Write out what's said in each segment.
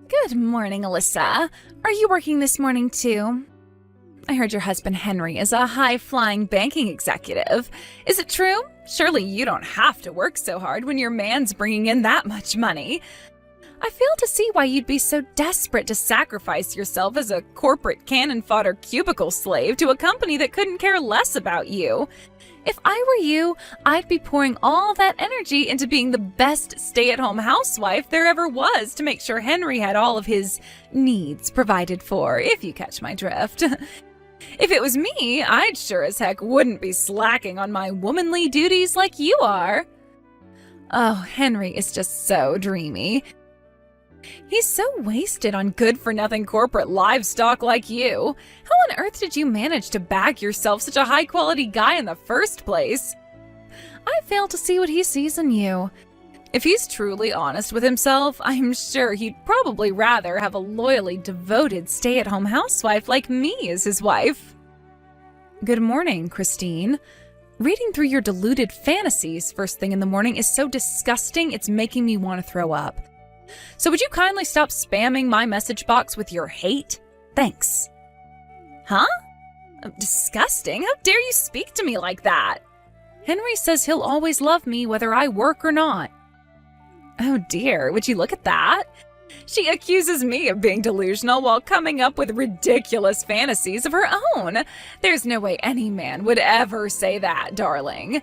Good morning, Alyssa. Are you working this morning too? I heard your husband Henry is a high-flying banking executive. Is it true? Surely you don't have to work so hard when your man's bringing in that much money. I fail to see why you'd be so desperate to sacrifice yourself as a corporate cannon fodder cubicle slave to a company that couldn't care less about you. If I were you, I'd be pouring all that energy into being the best stay-at-home housewife there ever was to make sure Henry had all of his needs provided for, if you catch my drift. If it was me, I'd sure as heck wouldn't be slacking on my womanly duties like you are. Oh, Henry is just so dreamy. He's so wasted on good-for-nothing corporate livestock like you. How on earth did you manage to bag yourself such a high-quality guy in the first place? I fail to see what he sees in you. If he's truly honest with himself, I'm sure he'd probably rather have a loyally devoted stay-at-home housewife like me as his wife. Good morning, Christine. Reading through your deluded fantasies first thing in the morning is so disgusting it's making me want to throw up. So would you kindly stop spamming my message box with your hate? Thanks. Huh? Disgusting? How dare you speak to me like that? Henry says he'll always love me whether I work or not. Oh dear, would you look at that? She accuses me of being delusional while coming up with ridiculous fantasies of her own. There's no way any man would ever say that, darling.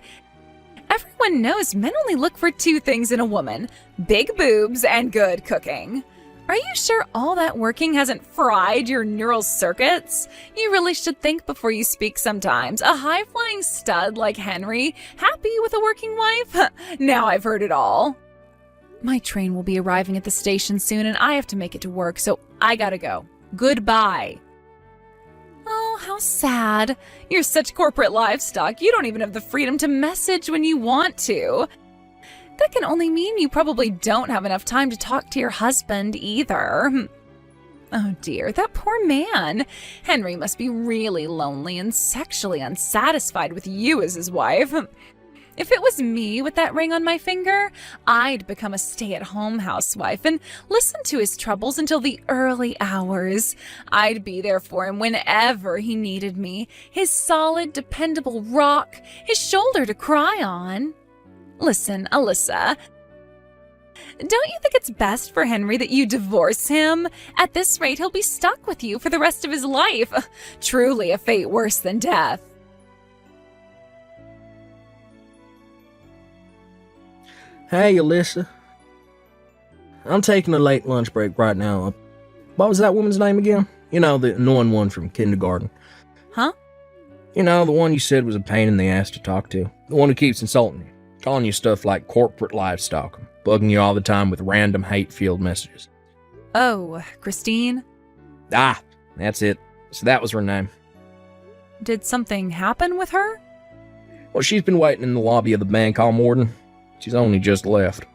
Everyone knows men only look for two things in a woman: big boobs and good cooking. Are you sure all that working hasn't fried your neural circuits? You really should think before you speak sometimes. A high-flying stud like Henry, happy with a working wife? Now I've heard it all. My train will be arriving at the station soon and I have to make it to work, so I gotta go. Goodbye. Oh, how sad. You're such corporate livestock, you don't even have the freedom to message when you want to. That can only mean you probably don't have enough time to talk to your husband either. Oh dear, that poor man. Henry must be really lonely and sexually unsatisfied with you as his wife. If it was me with that ring on my finger, I'd become a stay-at-home housewife and listen to his troubles until the early hours. I'd be there for him whenever he needed me, his solid, dependable rock, his shoulder to cry on. Listen, Alyssa, don't you think it's best for Henry that you divorce him? At this rate, he'll be stuck with you for the rest of his life. Truly a fate worse than death. Hey, Alyssa. I'm taking a late lunch break right now. What was that woman's name again? You know, the annoying one from kindergarten. Huh? You know, the one you said was a pain in the ass to talk to. The one who keeps insulting you, calling you stuff like corporate livestock, bugging you all the time with random hate-filled messages. Oh, Christine? Ah, that's it. So that was her name. Did something happen with her? Well, she's been waiting in the lobby of the bank all morning. She's only just left.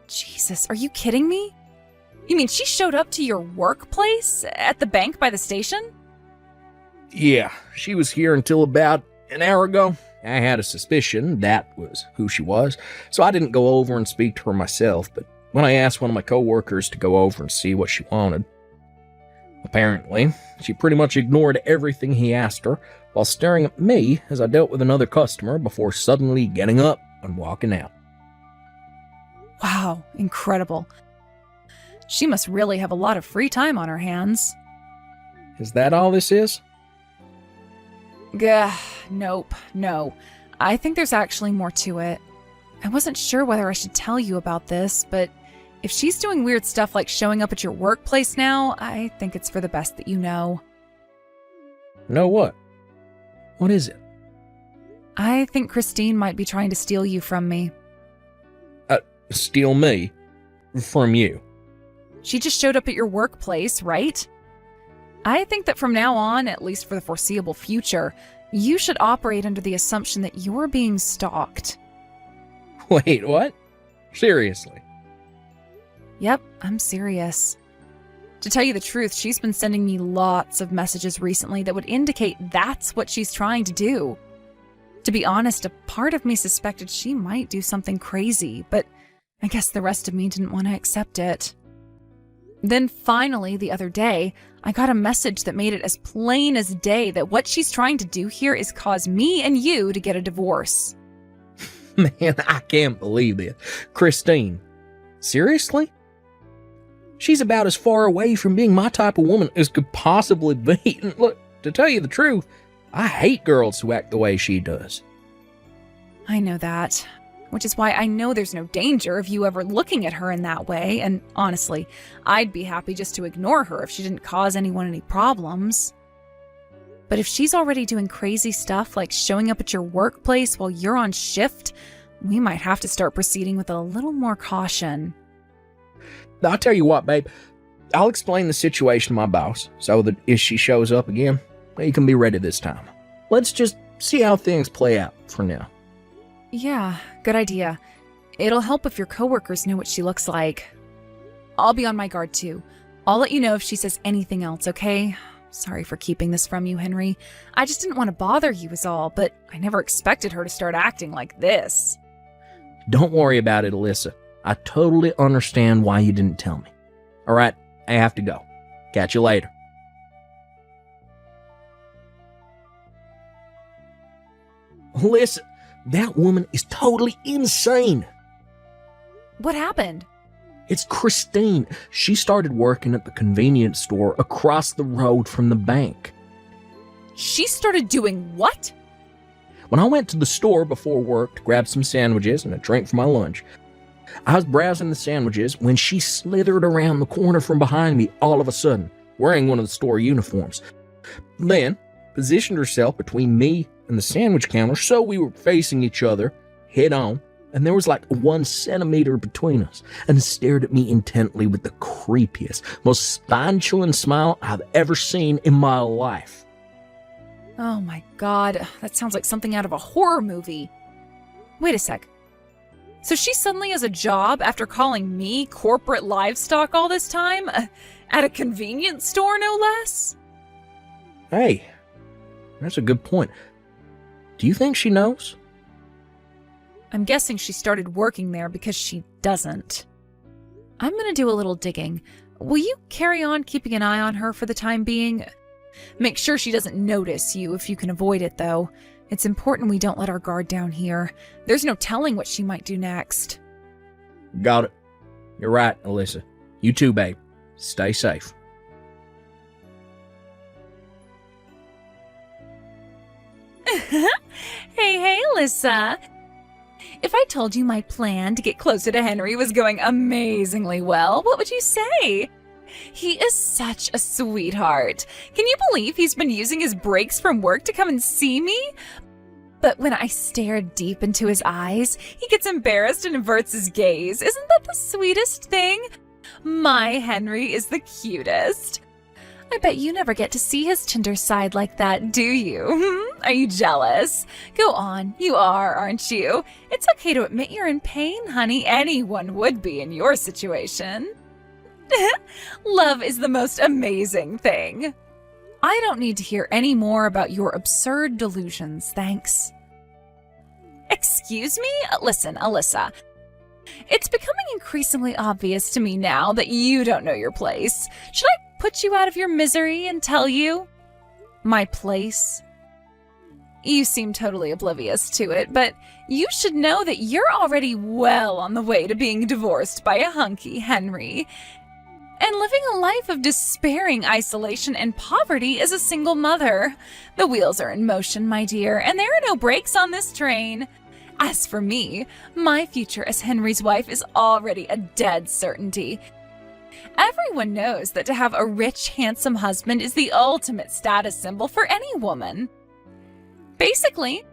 Jesus, are you kidding me? You mean she showed up to your workplace at the bank by the station? Yeah, she was here until about an hour ago. I had a suspicion that was who she was, so I didn't go over and speak to her myself, but when I asked one of my coworkers to go over and see what she wanted, apparently, she pretty much ignored everything he asked her while staring at me as I dealt with another customer before suddenly getting up and walking out. Wow, incredible. She must really have a lot of free time on her hands. Is that all this is? Gah, nope, no. I think there's actually more to it. I wasn't sure whether I should tell you about this, but if she's doing weird stuff like showing up at your workplace now, I think it's for the best that you know. Know what? What is it? I think Christine might be trying to steal you from me. Steal me? From you? She just showed up at your workplace, right? I think that from now on, at least for the foreseeable future, you should operate under the assumption that you're being stalked. Wait, what? Seriously? Yep, I'm serious. To tell you the truth, she's been sending me lots of messages recently that would indicate that's what she's trying to do. To be honest, a part of me suspected she might do something crazy, but I guess the rest of me didn't want to accept it. Then finally, the other day, I got a message that made it as plain as day that what she's trying to do here is cause me and you to get a divorce. Man, I can't believe this. Christine, seriously? She's about as far away from being my type of woman as could possibly be. And look, to tell you the truth, I hate girls who act the way she does. I know that, which is why I know there's no danger of you ever looking at her in that way, and honestly, I'd be happy just to ignore her if she didn't cause anyone any problems. But if she's already doing crazy stuff like showing up at your workplace while you're on shift, we might have to start proceeding with a little more caution. I'll tell you what, babe. I'll explain the situation to my boss so that if she shows up again, you can be ready this time. Let's just see how things play out for now. Yeah, good idea. It'll help if your coworkers know what she looks like. I'll be on my guard too. I'll let you know if she says anything else, okay? Sorry for keeping this from you, Henry. I just didn't want to bother you is all, but I never expected her to start acting like this. Don't worry about it, Alyssa. I totally understand why you didn't tell me. All right, I have to go. Catch you later. Listen, that woman is totally insane. What happened? It's Christine. She started working at the convenience store across the road from the bank. She started doing what? When I went to the store before work to grab some sandwiches and a drink for my lunch, I was browsing the sandwiches when she slithered around the corner from behind me all of a sudden, wearing one of the store uniforms. Then positioned herself between me and the sandwich counter so we were facing each other head on, and there was like 1 centimeter between us, and stared at me intently with the creepiest, most spine-chilling smile I've ever seen in my life. Oh my god, that sounds like something out of a horror movie. Wait a sec. So she suddenly has a job after calling me corporate livestock all this time? At a convenience store, no less? Hey, that's a good point. Do you think she knows? I'm guessing she started working there because she doesn't. I'm gonna do a little digging. Will you carry on keeping an eye on her for the time being? Make sure she doesn't notice you if you can avoid it, though. It's important we don't let our guard down here. There's no telling what she might do next. Got it. You're right, Alyssa. You too, babe. Stay safe. Hey, Alyssa. If I told you my plan to get closer to Henry was going amazingly well, what would you say? He is such a sweetheart. Can you believe he's been using his breaks from work to come and see me? But when I stare deep into his eyes, he gets embarrassed and averts his gaze. Isn't that the sweetest thing? My Henry is the cutest. I bet you never get to see his tender side like that, do you? Are you jealous? Go on, you are, aren't you? It's okay to admit you're in pain, honey. Anyone would be in your situation. Love is the most amazing thing. I don't need to hear any more about your absurd delusions, thanks. Excuse me? Listen, Alyssa. It's becoming increasingly obvious to me now that you don't know your place. Should I put you out of your misery and tell you? My place? You seem totally oblivious to it, but you should know that you're already well on the way to being divorced by a hunky Henry. And living a life of despairing isolation and poverty as a single mother. The wheels are in motion, my dear, and there are no brakes on this train. As for me, my future as Henry's wife is already a dead certainty. Everyone knows that to have a rich, handsome husband is the ultimate status symbol for any woman. Basically,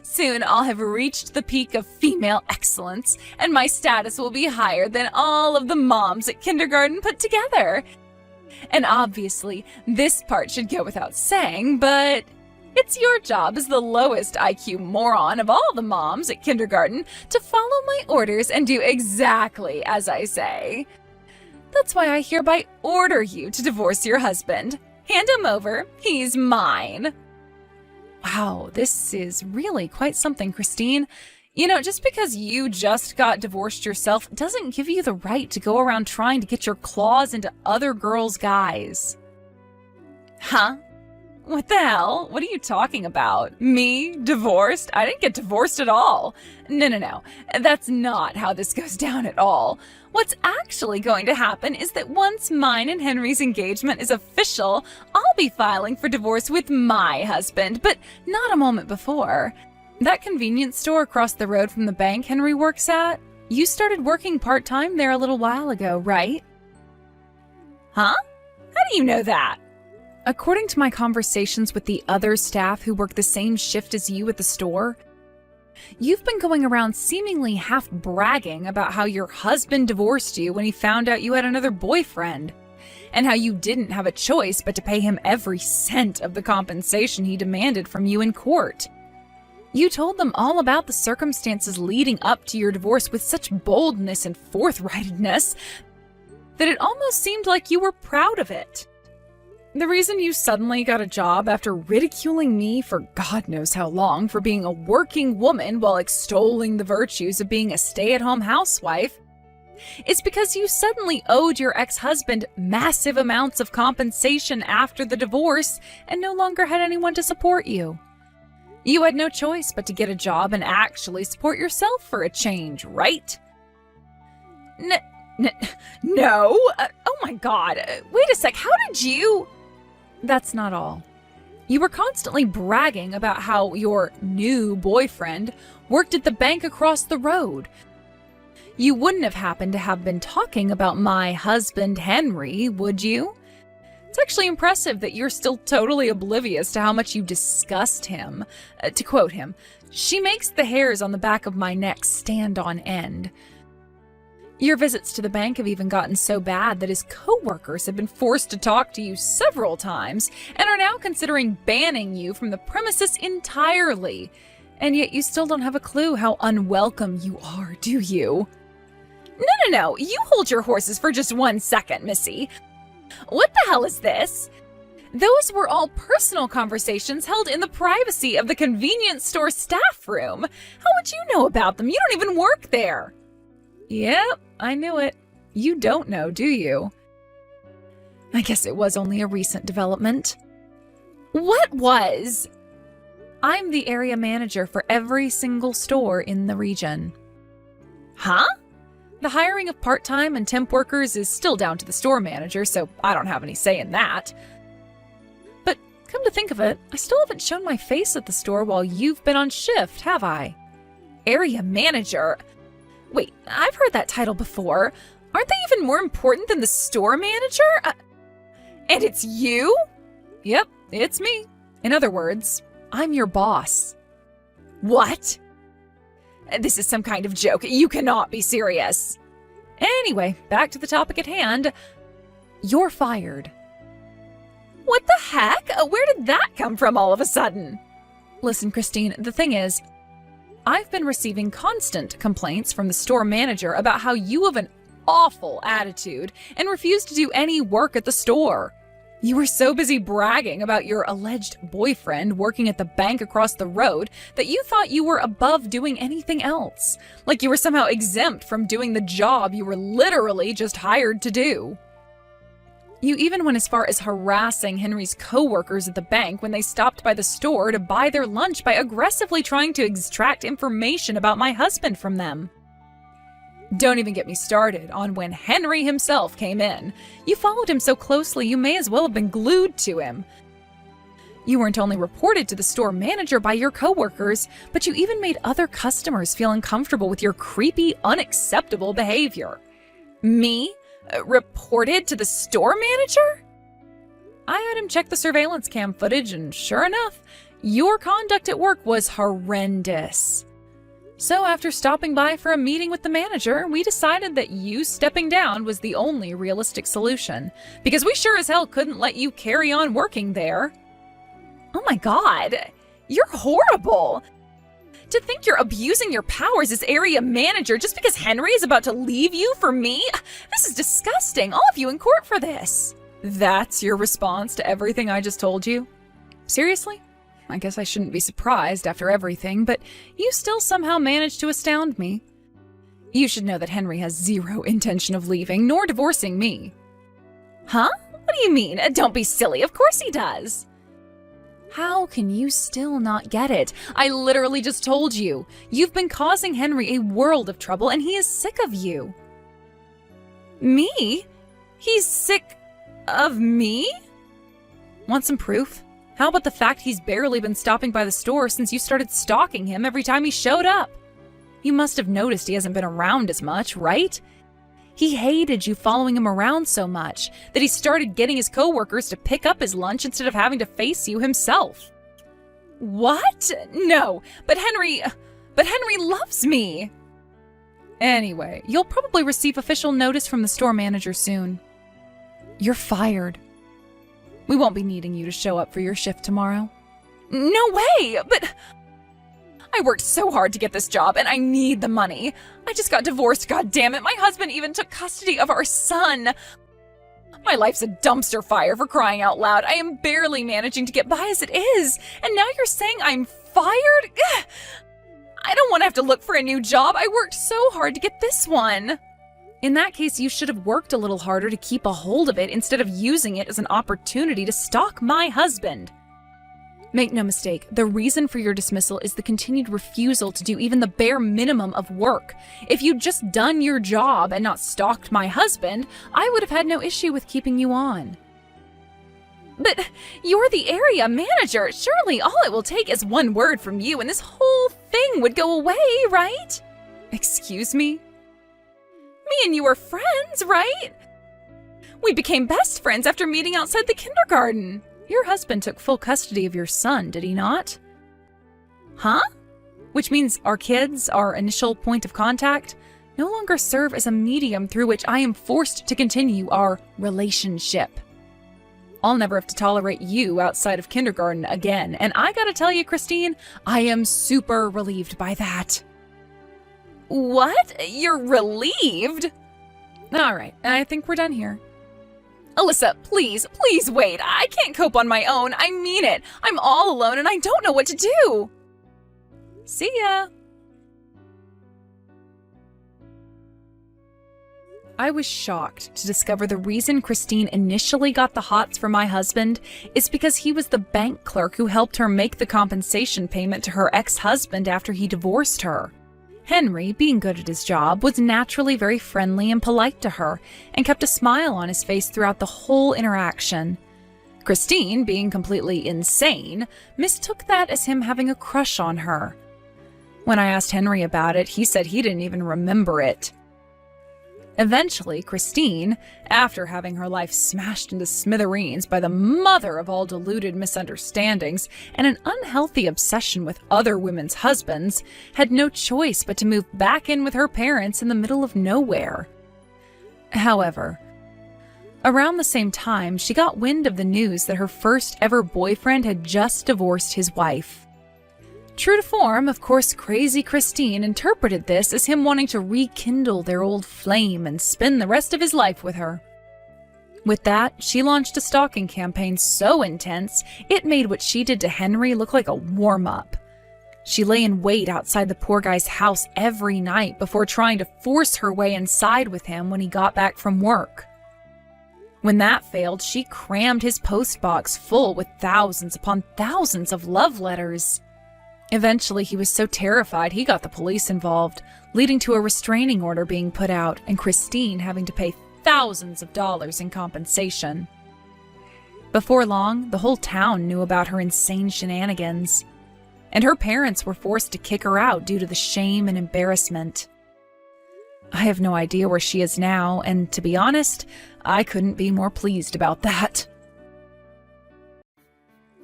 soon I'll have reached the peak of female excellence, and my status will be higher than all of the moms at kindergarten put together. And obviously, this part should go without saying, but it's your job as the lowest IQ moron of all the moms at kindergarten to follow my orders and do exactly as I say. That's why I hereby order you to divorce your husband. Hand him over. He's mine. Wow, this is really quite something, Christine. Just because you just got divorced yourself doesn't give you the right to go around trying to get your claws into other girls' guys. Huh? What the hell? What are you talking about? Me? Divorced? I didn't get divorced at all. No. That's not how this goes down at all. What's actually going to happen is that once mine and Henry's engagement is official, I'll be filing for divorce with my husband, but not a moment before. That convenience store across the road from the bank Henry works at, you started working part-time there a little while ago, right? Huh? How do you know that? According to my conversations with the other staff who work the same shift as you at the store, you've been going around seemingly half bragging about how your husband divorced you when he found out you had another boyfriend, and how you didn't have a choice but to pay him every cent of the compensation he demanded from you in court. You told them all about the circumstances leading up to your divorce with such boldness and forthrightedness that it almost seemed like you were proud of it. The reason you suddenly got a job after ridiculing me for God knows how long for being a working woman while extolling the virtues of being a stay-at-home housewife is because you suddenly owed your ex-husband massive amounts of compensation after the divorce and no longer had anyone to support you. You had no choice but to get a job and actually support yourself for a change, right? No. Oh my God. Wait a sec. How did you... That's not all. You were constantly bragging about how your new boyfriend worked at the bank across the road. You wouldn't have happened to have been talking about my husband, Henry, would you? It's actually impressive that you're still totally oblivious to how much you disgust him. To quote him, "She makes the hairs on the back of my neck stand on end." Your visits to the bank have even gotten so bad that his co-workers have been forced to talk to you several times and are now considering banning you from the premises entirely. And yet you still don't have a clue how unwelcome you are, do you? No. You hold your horses for just 1 second, Missy. What the hell is this? Those were all personal conversations held in the privacy of the convenience store staff room. How would you know about them? You don't even work there. Yep, I knew it. You don't know, do you? I guess it was only a recent development. What was? I'm the area manager for every single store in the region. Huh? The hiring of part-time and temp workers is still down to the store manager, so I don't have any say in that. But come to think of it, I still haven't shown my face at the store while you've been on shift, have I? Area manager? Wait, I've heard that title before. Aren't they even more important than the store manager? And it's you? Yep, it's me. In other words, I'm your boss. What? This is some kind of joke. You cannot be serious. Anyway, back to the topic at hand. You're fired. What the heck? Where did that come from all of a sudden? Listen, Christine, the thing is, I've been receiving constant complaints from the store manager about how you have an awful attitude and refuse to do any work at the store. You were so busy bragging about your alleged boyfriend working at the bank across the road that you thought you were above doing anything else, like you were somehow exempt from doing the job you were literally just hired to do. You even went as far as harassing Henry's co-workers at the bank when they stopped by the store to buy their lunch by aggressively trying to extract information about my husband from them. Don't even get me started on when Henry himself came in. You followed him so closely you may as well have been glued to him. You weren't only reported to the store manager by your co-workers, but you even made other customers feel uncomfortable with your creepy, unacceptable behavior. Me? Reported to the store manager? I had him check the surveillance cam footage, and sure enough, your conduct at work was horrendous. So after stopping by for a meeting with the manager, we decided that you stepping down was the only realistic solution, because we sure as hell couldn't let you carry on working there. Oh my God, you're horrible! To think you're abusing your powers as area manager just because Henry is about to leave you for me? This is disgusting. I'll have you in court for this. That's your response to everything I just told you? Seriously? I guess I shouldn't be surprised after everything, but you still somehow managed to astound me. You should know that Henry has zero intention of leaving, nor divorcing me. Huh? What do you mean? Don't be silly. Of course he does. How can you still not get it? I literally just told you. You've been causing Henry a world of trouble, and he is sick of you. Me? He's sick of me? Want some proof? How about the fact he's barely been stopping by the store since you started stalking him every time he showed up? You must have noticed he hasn't been around as much, right? He hated you following him around so much that he started getting his coworkers to pick up his lunch instead of having to face you himself. What? No, but Henry loves me. Anyway, you'll probably receive official notice from the store manager soon. You're fired. We won't be needing you to show up for your shift tomorrow. No way, but I worked so hard to get this job, and I need the money. I just got divorced, goddammit. My husband even took custody of our son. My life's a dumpster fire, for crying out loud. I am barely managing to get by as it is, and now you're saying I'm fired? Ugh. I don't want to have to look for a new job. I worked so hard to get this one. In that case, you should have worked a little harder to keep a hold of it instead of using it as an opportunity to stalk my husband. Make no mistake, the reason for your dismissal is the continued refusal to do even the bare minimum of work. If you'd just done your job and not stalked my husband, I would have had no issue with keeping you on. But you're the area manager. Surely all it will take is one word from you and this whole thing would go away, right? Excuse me? Me and you were friends, right? We became best friends after meeting outside the kindergarten. Your husband took full custody of your son, did he not? Huh? Which means our kids, our initial point of contact, no longer serve as a medium through which I am forced to continue our relationship. I'll never have to tolerate you outside of kindergarten again, and I gotta tell you, Christine, I am super relieved by that. What? You're relieved? All right, I think we're done here. Alyssa, please wait. I can't cope on my own. I mean it. I'm all alone and I don't know what to do. See ya. I was shocked to discover the reason Christine initially got the hots for my husband is because he was the bank clerk who helped her make the compensation payment to her ex-husband after he divorced her. Henry, being good at his job, was naturally very friendly and polite to her and kept a smile on his face throughout the whole interaction. Christine, being completely insane, mistook that as him having a crush on her. When I asked Henry about it, he said he didn't even remember it. Eventually, Christine, after having her life smashed into smithereens by the mother of all deluded misunderstandings and an unhealthy obsession with other women's husbands, had no choice but to move back in with her parents in the middle of nowhere. However, around the same time, she got wind of the news that her first ever boyfriend had just divorced his wife. True to form, of course, crazy Christine interpreted this as him wanting to rekindle their old flame and spend the rest of his life with her. With that, she launched a stalking campaign so intense, it made what she did to Henry look like a warm-up. She lay in wait outside the poor guy's house every night before trying to force her way inside with him when he got back from work. When that failed, she crammed his postbox full with thousands upon thousands of love letters. Eventually, he was so terrified he got the police involved, leading to a restraining order being put out and Christine having to pay thousands of dollars in compensation. Before long, the whole town knew about her insane shenanigans, and her parents were forced to kick her out due to the shame and embarrassment. I have no idea where she is now, and to be honest, I couldn't be more pleased about that.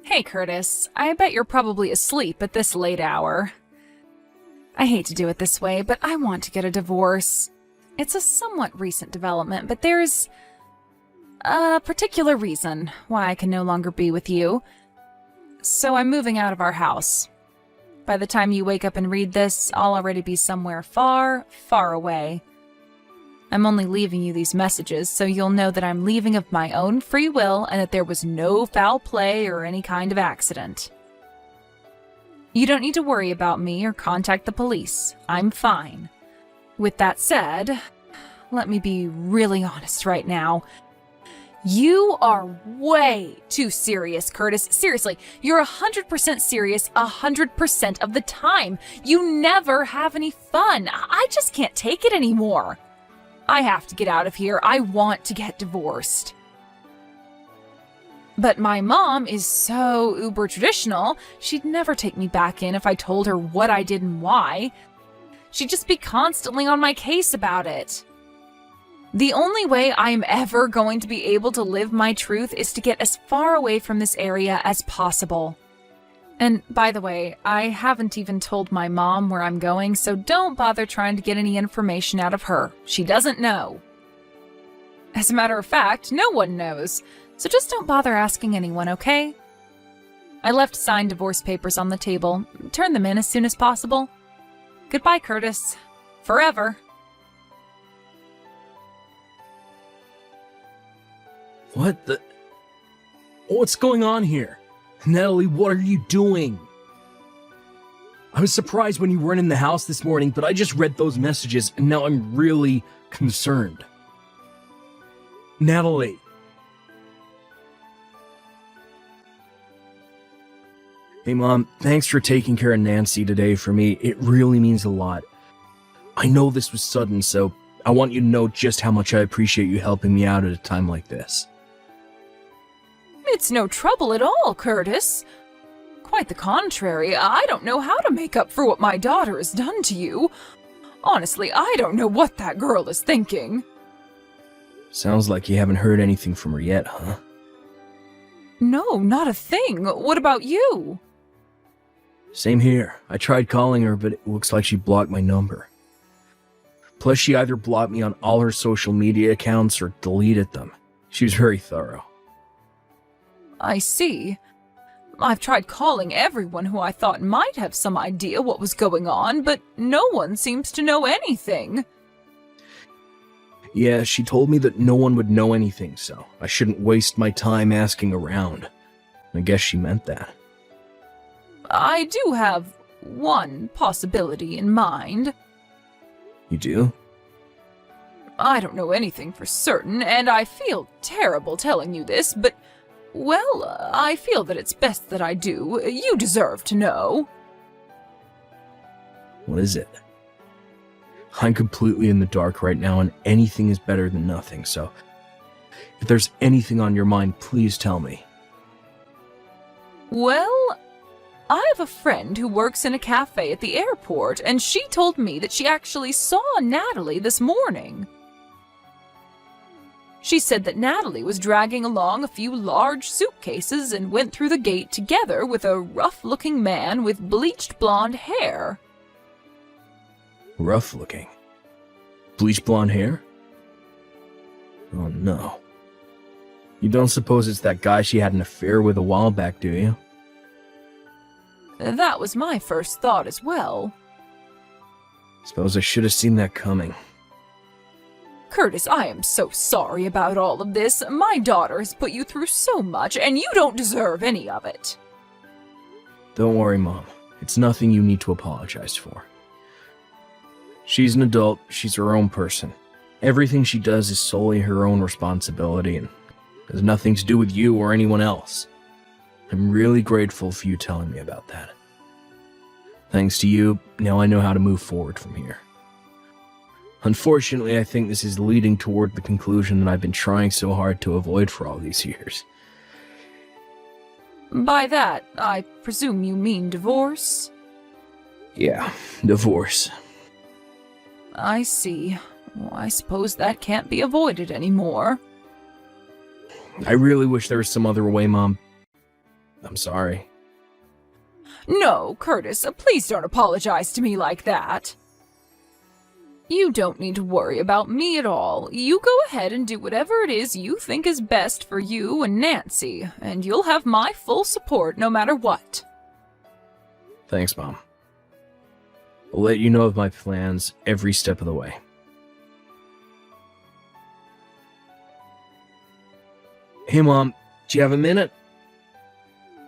Hey, Curtis. I bet you're probably asleep at this late hour. I hate to do it this way, but I want to get a divorce. It's a somewhat recent development, but there's a particular reason why I can no longer be with you. So I'm moving out of our house. By the time you wake up and read this, I'll already be somewhere far, far away. I'm only leaving you these messages so you'll know that I'm leaving of my own free will and that there was no foul play or any kind of accident. You don't need to worry about me or contact the police. I'm fine. With that said, let me be really honest right now. You are way too serious, Curtis. Seriously, you're 100% serious 100% of the time. You never have any fun. I just can't take it anymore. I have to get out of here. I want to get divorced. But my mom is so uber traditional, she'd never take me back in if I told her what I did and why. She'd just be constantly on my case about it. The only way I'm ever going to be able to live my truth is to get as far away from this area as possible. And by the way, I haven't even told my mom where I'm going, so don't bother trying to get any information out of her. She doesn't know. As a matter of fact, no one knows, so just don't bother asking anyone, okay? I left signed divorce papers on the table. Turn them in as soon as possible. Goodbye, Curtis. Forever. What the? What's going on here? Natalie, what are you doing? I was surprised when you weren't in the house this morning, but I just read those messages and now I'm really concerned. Natalie. Hey, Mom, thanks for taking care of Nancy today for me. It really means a lot. I know this was sudden, so I want you to know just how much I appreciate you helping me out at a time like this. It's no trouble at all, Curtis. Quite the contrary, I don't know how to make up for what my daughter has done to you. Honestly, I don't know what that girl is thinking. Sounds like you haven't heard anything from her yet, huh? No, not a thing. What about you? Same here. I tried calling her, but it looks like she blocked my number. Plus, she either blocked me on all her social media accounts or deleted them. She was very thorough. I see. I've tried calling everyone who I thought might have some idea what was going on, but no one seems to know anything. Yeah, she told me that no one would know anything, so I shouldn't waste my time asking around. I guess she meant that. I do have one possibility in mind. You do? I don't know anything for certain, and I feel terrible telling you this, but, well, I feel that it's best that I do. You deserve to know. What is it? I'm completely in the dark right now, and anything is better than nothing, so if there's anything on your mind, please tell me. Well, I have a friend who works in a cafe at the airport, and she told me that she actually saw Natalie this morning. She said that Natalie was dragging along a few large suitcases and went through the gate together with a rough-looking man with bleached blonde hair. Rough looking. Bleached blonde hair? Oh no. You don't suppose it's that guy she had an affair with a while back, do you? That was my first thought as well. Suppose I should have seen that coming. Curtis, I am so sorry about all of this. My daughter has put you through so much, and you don't deserve any of it. Don't worry, Mom. It's nothing you need to apologize for. She's an adult, she's her own person. Everything she does is solely her own responsibility and has nothing to do with you or anyone else. I'm really grateful for you telling me about that. Thanks to you, now I know how to move forward from here. Unfortunately, I think this is leading toward the conclusion that I've been trying so hard to avoid for all these years. By that, I presume you mean divorce? Yeah, divorce. I see. Well, I suppose that can't be avoided anymore. I really wish there was some other way, Mom. I'm sorry. No, Curtis, please don't apologize to me like that. You don't need to worry about me at all. You go ahead and do whatever it is you think is best for you and Nancy, and you'll have my full support no matter what. Thanks, Mom. I'll let you know of my plans every step of the way. Hey, Mom, do you have a minute?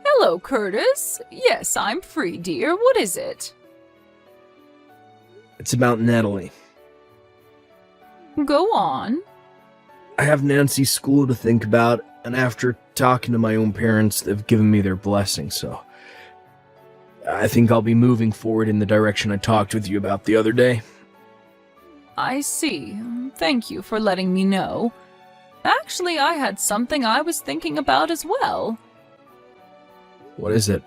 Hello, Hello, Curtis. Yes, I'm free, dear. What is it? It's about Natalie. Go on. I have Nancy's school to think about, and after talking to my own parents, they've given me their blessing, so I think I'll be moving forward in the direction I talked with you about the other day. I see. Thank you for letting me know. Actually, I had something I was thinking about as well. What is it?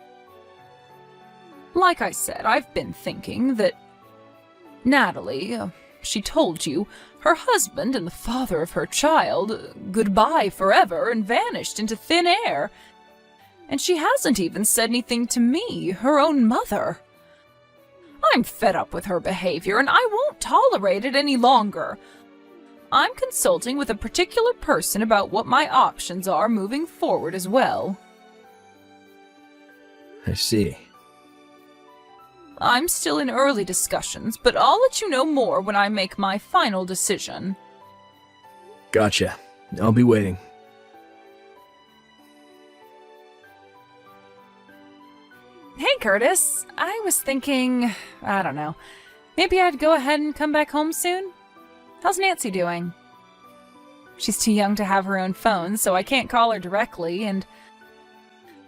Like I said, I've been thinking that Natalie, she told you, her husband and the father of her child, goodbye forever and vanished into thin air. And she hasn't even said anything to me, her own mother. I'm fed up with her behavior, and I won't tolerate it any longer. I'm consulting with a particular person about what my options are moving forward as well. I see. I'm still in early discussions, but I'll let you know more when I make my final decision. Gotcha. I'll be waiting. Hey, Curtis. I was thinking, I don't know, maybe I'd go ahead and come back home soon? How's Nancy doing? She's too young to have her own phone, so I can't call her directly, and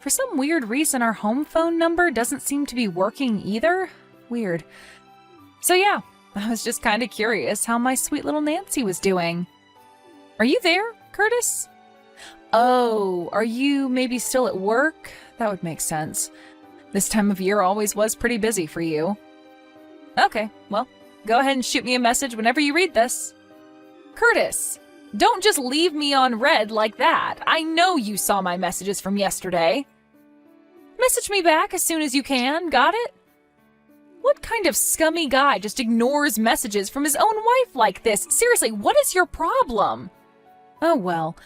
for some weird reason our home phone number doesn't seem to be working either. Weird. So yeah, I was just kind of curious how my sweet little Nancy was doing. Are you there, Curtis? Oh, are you maybe still at work? That would make sense. This time of year always was pretty busy for you. Okay, well, go ahead and shoot me a message whenever you read this. Curtis, don't just leave me on red like that. I know you saw my messages from yesterday. Message me back as soon as you can, got it? What kind of scummy guy just ignores messages from his own wife like this? Seriously, what is your problem? Oh well.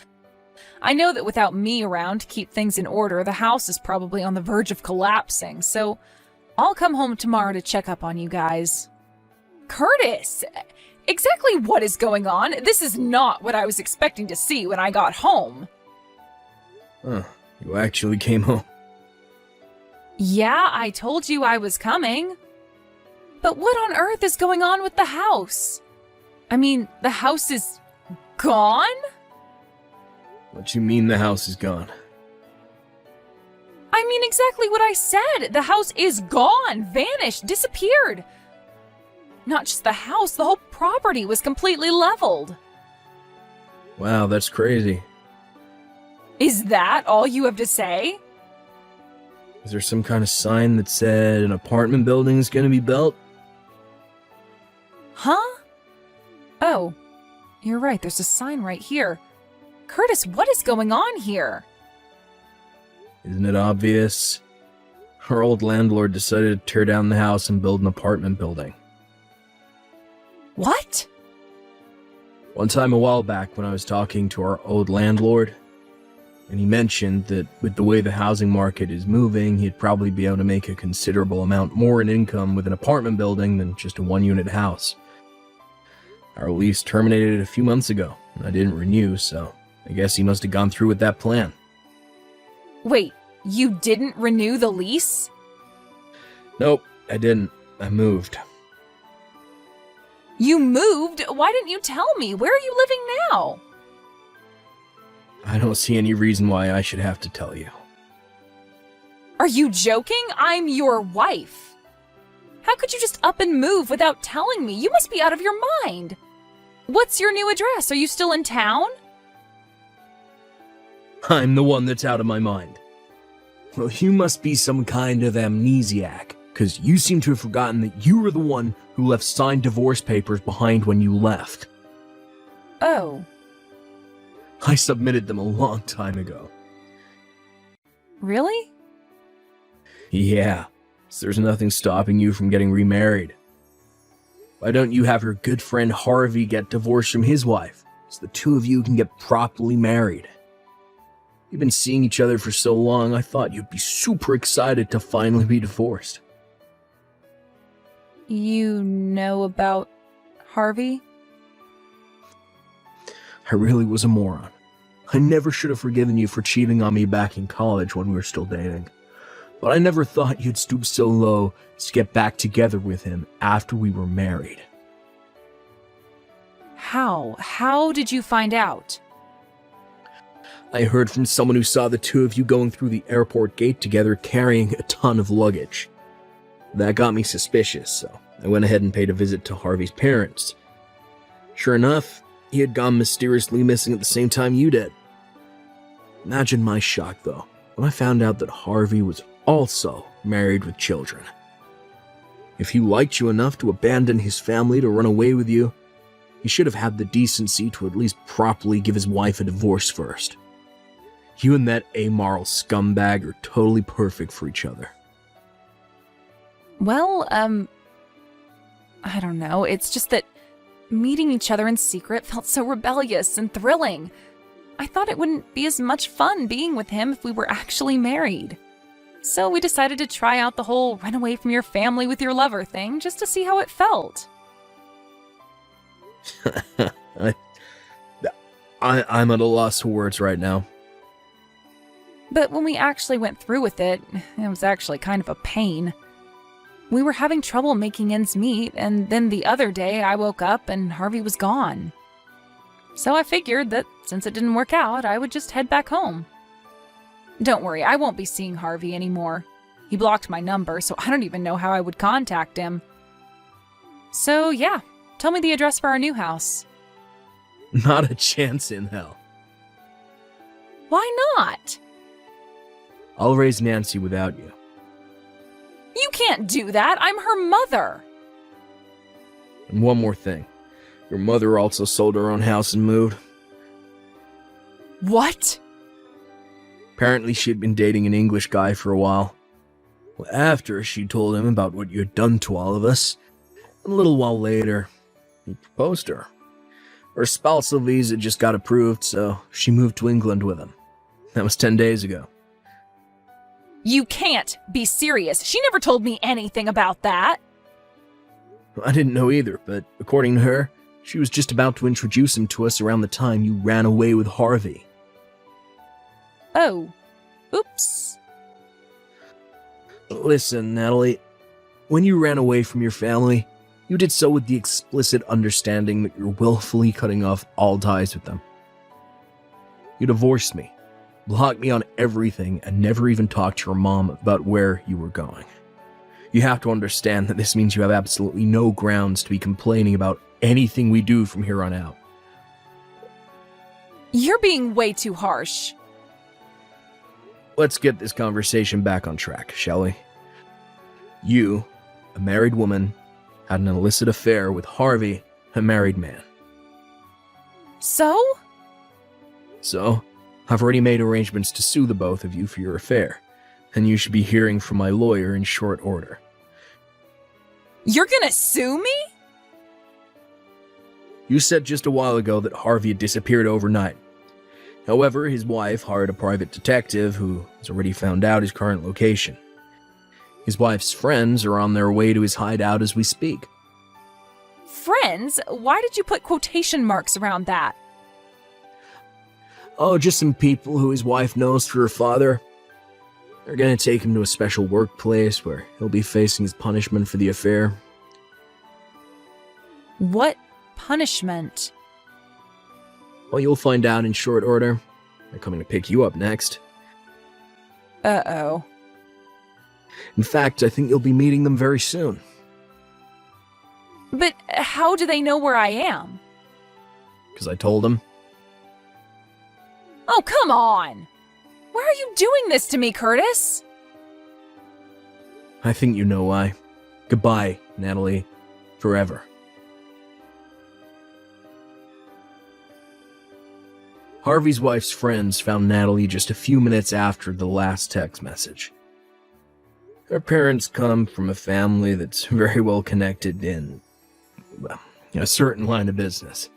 I know that without me around to keep things in order, the house is probably on the verge of collapsing, so I'll come home tomorrow to check up on you guys. Curtis! Exactly what is going on? This is not what I was expecting to see when I got home. Huh, you actually came home. Yeah, I told you I was coming. But what on earth is going on with the house? I mean, the house is gone? What you mean the house is gone? I mean exactly what I said. The house is gone, vanished, disappeared. Not just the house, the whole property was completely leveled. Wow, that's crazy. Is that all you have to say? Is there some kind of sign that said an apartment building is gonna be built? Huh? Oh, you're right, there's a sign right here. Curtis, what is going on here? Isn't it obvious? Our old landlord decided to tear down the house and build an apartment building. What? One time a while back when I was talking to our old landlord, and he mentioned that with the way the housing market is moving, he'd probably be able to make a considerable amount more in income with an apartment building than just a one-unit house. Our lease terminated a few months ago, and I didn't renew, so I guess he must have gone through with that plan. Wait, you didn't renew the lease? Nope, I didn't. I moved. You moved? Why didn't you tell me? Where are you living now? I don't see any reason why I should have to tell you. Are you joking? I'm your wife. How could you just up and move without telling me? You must be out of your mind. What's your new address? Are you still in town? I'm the one that's out of my mind. Well, you must be some kind of amnesiac, because you seem to have forgotten that you were the one who left signed divorce papers behind when you left. Oh. I submitted them a long time ago. Really? Yeah, so there's nothing stopping you from getting remarried. Why don't you have your good friend Harvey get divorced from his wife, so the two of you can get properly married? You've been seeing each other for so long, I thought you'd be super excited to finally be divorced. You know about Harvey? I really was a moron. I never should have forgiven you for cheating on me back in college when we were still dating. but I never thought you'd stoop so low to get back together with him after we were married. How? How did you find out? I heard from someone who saw the two of you going through the airport gate together carrying a ton of luggage. That got me suspicious, so I went ahead and paid a visit to Harvey's parents. Sure enough, he had gone mysteriously missing at the same time you did. Imagine my shock, though, when I found out that Harvey was also married with children. If he liked you enough to abandon his family to run away with you, he should have had the decency to at least properly give his wife a divorce first. You and that amoral scumbag are totally perfect for each other. Well, I don't know. It's just that meeting each other in secret felt so rebellious and thrilling. I thought it wouldn't be as much fun being with him if we were actually married. So we decided to try out the whole run away from your family with your lover thing just to see how it felt. I'm at a loss for words right now. But when we actually went through with it, it was actually kind of a pain. We were having trouble making ends meet, and then the other day I woke up and Harvey was gone. So I figured that since it didn't work out, I would just head back home. Don't worry, I won't be seeing Harvey anymore. He blocked my number, so I don't even know how I would contact him. So yeah, tell me the address for our new house. Not a chance in hell. Why not? I'll raise Nancy without you. You can't do that. I'm her mother. And one more thing. Your mother also sold her own house and moved. What? Apparently she'd been dating an English guy for a while. Well, after she told him about what you had done to all of us, a little while later, he proposed to her. Her spousal visa just got approved, so she moved to England with him. That was 10 days ago. You can't be serious. She never told me anything about that. I didn't know either, but according to her, she was just about to introduce him to us around the time you ran away with Harvey. Oh. Oops. Listen, Natalie, when you ran away from your family, you did so with the explicit understanding that you're willfully cutting off all ties with them. You divorced me, blocked me on everything, and never even talked to your mom about where you were going. You have to understand that this means you have absolutely no grounds to be complaining about anything we do from here on out. You're being way too harsh. Let's get this conversation back on track, shall we? You, a married woman, had an illicit affair with Harvey, a married man. So? So, I've already made arrangements to sue the both of you for your affair, and you should be hearing from my lawyer in short order. You're gonna sue me? You said just a while ago that Harvey had disappeared overnight. However, his wife hired a private detective who has already found out his current location. His wife's friends are on their way to his hideout as we speak. Friends? Why did you put quotation marks around that? Oh, just some people who his wife knows through her father. They're gonna take him to a special workplace where he'll be facing his punishment for the affair. What punishment? Well, you'll find out in short order. They're coming to pick you up next. Uh-oh. In fact, I think you'll be meeting them very soon. But how do they know where I am? Because I told them. Oh, come on! Why are you doing this to me, Curtis? I think you know why. Goodbye, Natalie. Forever. Harvey's wife's friends found Natalie just a few minutes after the last text message. Her parents come from a family that's very well connected in, well, a certain line of business.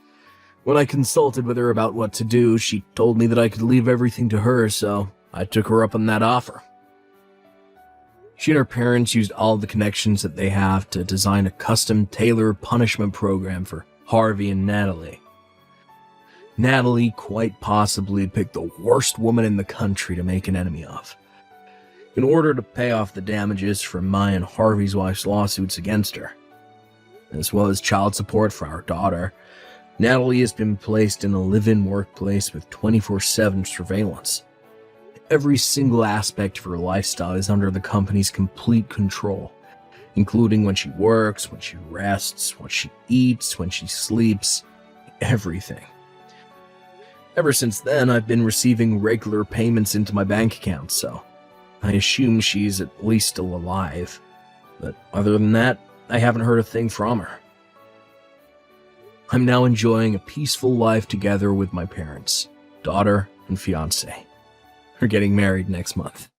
When I consulted with her about what to do, she told me that I could leave everything to her, so I took her up on that offer. She and her parents used all the connections that they have to design a custom tailored punishment program for Harvey and Natalie. Natalie quite possibly picked the worst woman in the country to make an enemy of. in order to pay off the damages from my and Harvey's wife's lawsuits against her, as well as child support for our daughter. Natalie has been placed in a live-in workplace with 24/7 surveillance. Every single aspect of her lifestyle is under the company's complete control, including when she works, when she rests, what she eats, when she sleeps, everything. Ever since then, I've been receiving regular payments into my bank account, so I assume she's at least still alive. But other than that, I haven't heard a thing from her. I'm now enjoying a peaceful life together with my parents, daughter, and fiancé. We're getting married next month.